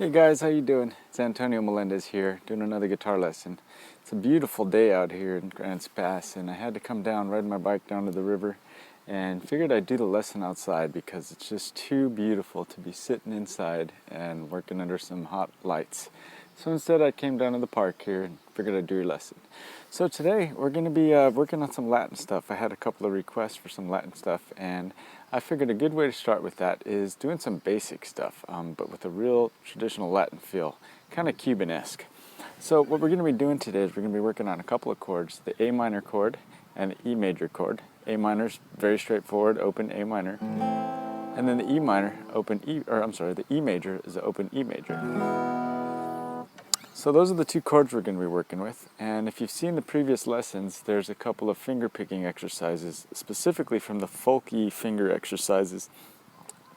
Hey guys, how you doing? It's Antonio Melendez here, doing another guitar lesson. It's a beautiful day out here in Grants Pass, and I had to come down, ride my bike down to the river, and figured I'd do the lesson outside because it's just too beautiful to be sitting inside and working under some hot lights. So instead I came down to the park here and figured I'd do your lesson. So today we're going to be working on some Latin stuff. I had a couple of requests for some Latin stuff, and I figured a good way to start with that is doing some basic stuff, but with a real traditional Latin feel, kind of Cuban-esque. So what we're going to be doing today is we're going to be working on a couple of chords, the A minor chord and the E major chord. A minor is very straightforward, open A minor, and then the E minor, the E major is the open E major. So those are the two chords we're going to be working with, and if you've seen the previous lessons, there's a couple of finger picking exercises, specifically from the folky finger exercises.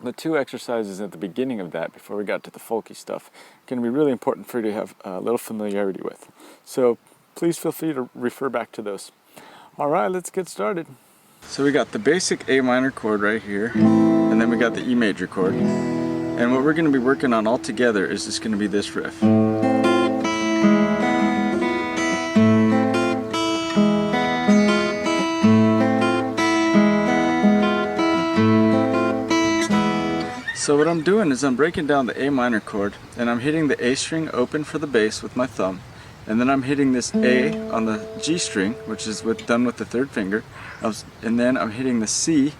The two exercises at the beginning of that, before we got to the folky stuff, are going to be really important for you to have a little familiarity with. So please feel free to refer back to those. Alright, let's get started. So we got the basic A minor chord right here, and then we got the E major chord. And what we're going to be working on all together is just going to be this riff. So what I'm doing is I'm breaking down the A minor chord, and I'm hitting the A string open for the bass with my thumb, and then I'm hitting this A on the G string, which is done with the third finger, and then I'm hitting the C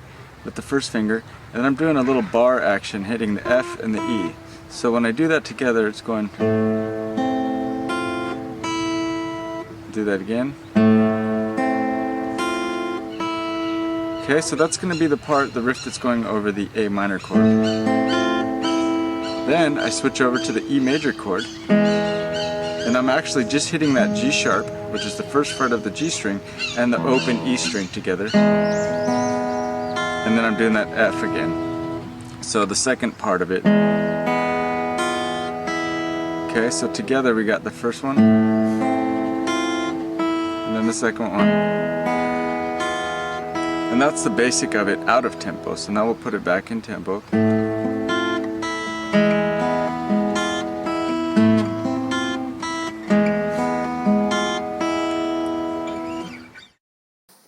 with the first finger, and then I'm doing a little bar action hitting the F and the E. So when I do that together, it's going, do that again. Okay, so that's going to be the riff that's going over the A minor chord. Then I switch over to the E major chord, and I'm actually just hitting that G sharp, which is the first fret of the G string, and the open E string together. And then I'm doing that F again. So the second part of it. Okay, so together we got the first one, and then the second one. And that's the basic of it out of tempo. So now we'll put it back in tempo.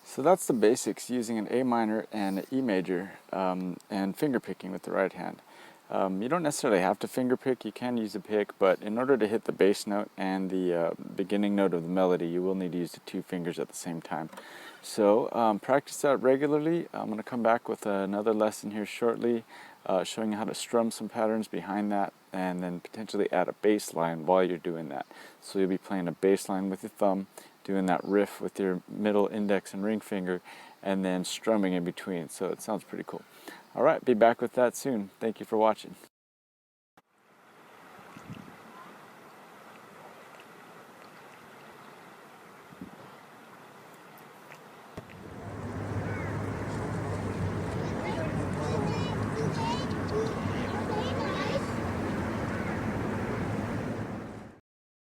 So that's the basics, using an A minor and an E major, and finger picking with the right hand. You don't necessarily have to finger pick, you can use a pick, but in order to hit the bass note and the beginning note of the melody, you will need to use the two fingers at the same time. So practice that regularly. I'm going to come back with another lesson here shortly, showing you how to strum some patterns behind that, and then potentially add a bass line while you're doing that. So you'll be playing a bass line with your thumb, doing that riff with your middle index and ring finger, and then strumming in between. So it sounds pretty cool. Alright, be back with that soon. Thank you for watching.